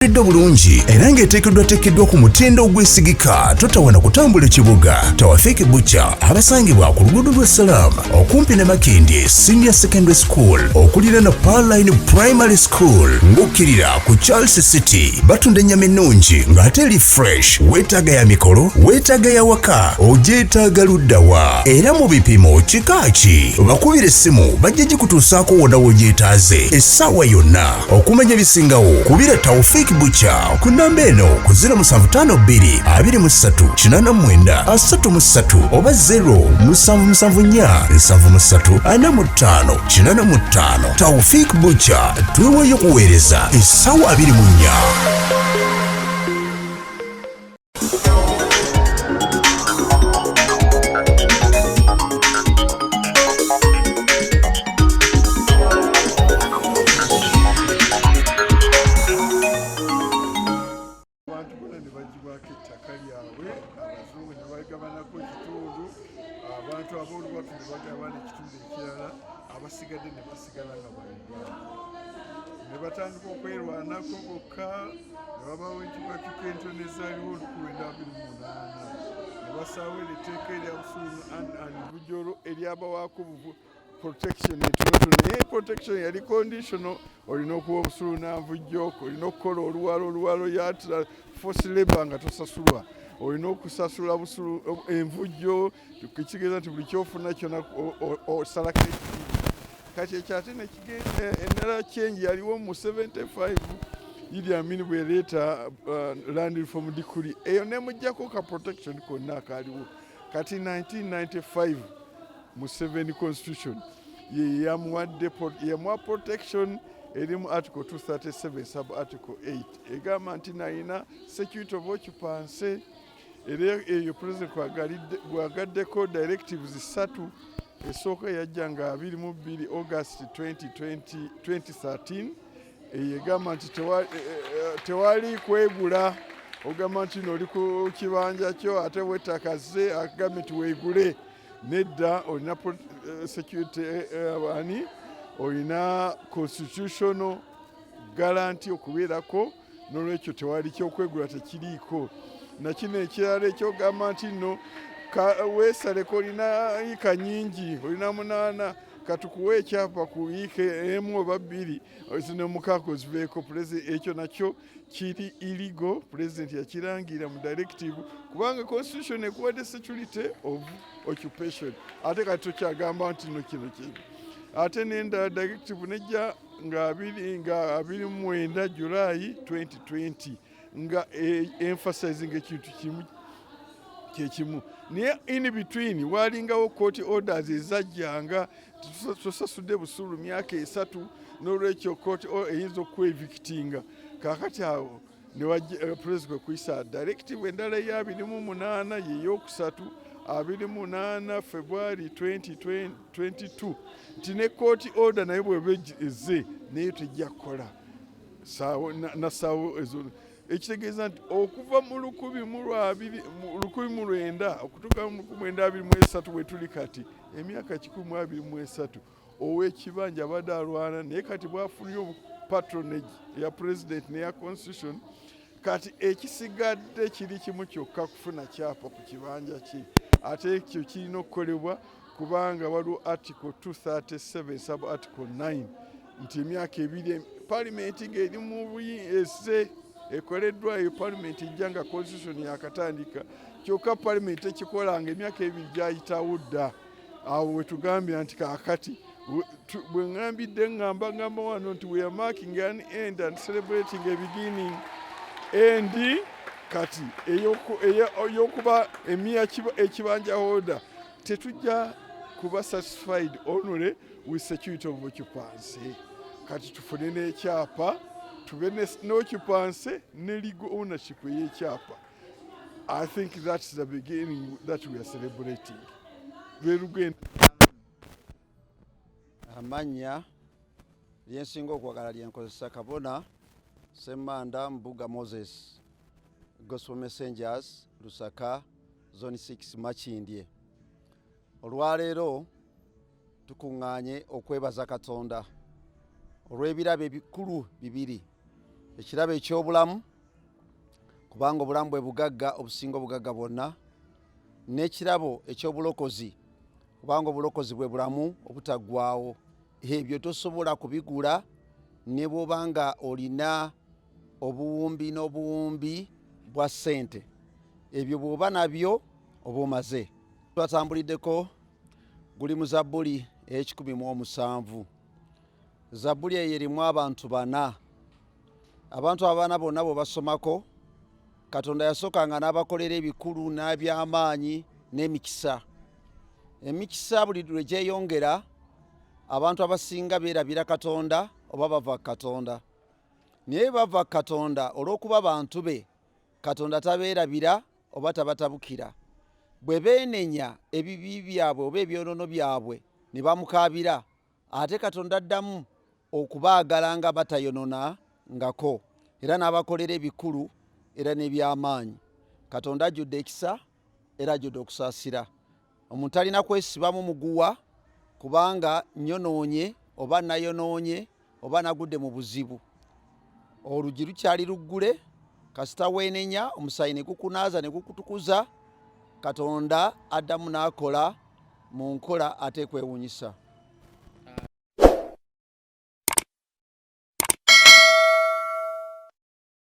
Eddo bulungi era ng'eteekeddwa ku mutindo ogwesigika totawana kutambula ekibuga Tawafiki Butcher abasangibwa ku luguudo lw'e Salaam okumpi ne Makindye Senior Secondary School okulira na Pearline Primary School ng'okkirira ku Charles City batunda ennyama ennungi ng'ate eri fresh weetaaga ya mikolo weetaaga ya waka ogyetaaga luddawa era mu bipimo kika ki bakubira essimu bajja gikutuusaako wonna w'ogyetaaze essaawa yonna okumanya ebisingawo kubira Tawafiki Butcher ku namba eno ku 0752 23 89 33 oba 0774 73 45 Tawafiki Butcher tweweeyo kuweereza essaawa 24. Abantu ab'oluwatu ne bagabana ekitundu ekirala abasigadde ne basigala nga balwana ne batandika okwerwanako bokka ne babawo enkyukakyuka entono ezaaliwo 1928 ne basaawo etteeka erya busuulu bujolo eryabawaako protection entonotono naye protection yali conditional olina okuwa obusuulu nanvujjoko olina okukola oluwalo yatira force labor nga tosasulwa olina okusasula busulu envujjo tukitegeeza nti buli kyofuna kyonna osalako kati ekyo ate endala change yaliwo mu 75 Idi Amin bweleeta land reform decree eyo nemujjako ka protection konna akaaliwo kati 1995 mu 7 constitution yamuwa protection eri mu article 237 sub article 8 egamba nti nalina security of occupancy era eyo president gwagaddeko directives 3 esooka yajja nga 22 August 2013 egamba nti tewali kwegula ogamba nti noli ku kibanja kyo ate wettakaze agambye nti weegule nedda olina security olina constitutional guarantee okubeerako n'olwekyo tewali kyokwegula tekiriiko nakino ekirala ekyogamba nti nno weesaleko olina yiika nyingi olina 8 katukuwa ekyapa ku yiika 1 oba 2 zinomukako ziveeko ekyo nakyo kiri illegal. President yakirangira mu directive kubanga constitution ekuwadde security of occupation ate kati tokyagamba nti no kino kibi ate nenda directive nejja nga 29 July 2020 nga emphasizing ekintu kimu naye in between walingawo court orders ezajjanga tusasudde busuulu myaka 3 n'olwekyo court eyinza okwe-evictinga kakati awo president kuyisa directive endala ya 28 yeyokusatu 28 February 2022 nti ne court order naye bwebeze naye tejja kukola nasaawo ezo ekitegeeza nti okuva mu 1900 okutuuka mu 1923 bwe tuli kati emyaka 123 ow'ekibanja abadde alwana naye kati bwafunye patronage ya president neya constitution kati ekisigadde kiri kimu kyokka kufuna kyapa ku kibanja kye ate ekyo kirina okukolebwa kubanga waliwo article 237 sub article 9 nti emyaka 2 parliament ng'eri mu buyinza ekoleddwa eyo parliament ejja nga constitution yakatandika kyokka parliament ekikolanga emyaka 2 gyayitawo dda awo wetugambye nti kakati bwe ngambidde ngamba wano nti we are marking an end and celebrating a beginning endi kati eyokuba ekibanja order tetujja kuba satisfied only with security of occupancy kati tufune n'ekyapa tube n'occupancy ne legal ownership y'ekyapa. I think that's the beginning that we are celebrating. Amanya lyensinga okwagala lyenkozesa kabona Ssemanda Mbuga Moses Gospel Messengers Lusaka Zone 6 Makindye. Olwaleero tukuŋŋaanye okwebaza Katonda olw'ebirabo ebikulu bibiri ekirabo eky'obulamu kubanga obulamu bwe bugagga obusinga obugagga bwonna, n'ekirabo eky'obulokozi kubanga obulokozi bwe bulamu obutaggwaawo. Ebyo tosobola kubigula ne bw'obanga olina obuwumbi n'obuwumbi bwa ssente. Ebyo bw'oba nabyo oba omaze. Twatambuliddeko guli mu Zabbuli ey'ekikumi mu 7. Zabbuli eyo erimu abantu 4. Abantu abaana bonna bwe basomako, Katonda yasookanga n'abakolera ebikulu n'eby'amaanyi n'emikisa. Emikisa buli lwe gyeyongera, abantu abasinga beerabira Katonda oba bava Katonda. Naye bava Katonda olw'okuba bantu be, Katonda tabeerabira oba tabatabukira. Bwe beenenya ebibi byabwe oba ebyonoono byabwe ne bamukaabira, ate Katonda addamu okubaagala nga batayononangako, era n'abakolera ebikulu era n'eby'amaanyi. Katonda ajjudde ekisa era ajjudde okusaasira. Omuntu alina kwesibamu muguwa kubanga nyonoonye oba nayonoonye oba nagudde mu buzibu. Oluggi lukyali luggule, kasita weenenya omusaayi ne gukunaaza ne gukutukuza, Katonda addamu n'akola mu nkola ate ekwewuunyisa.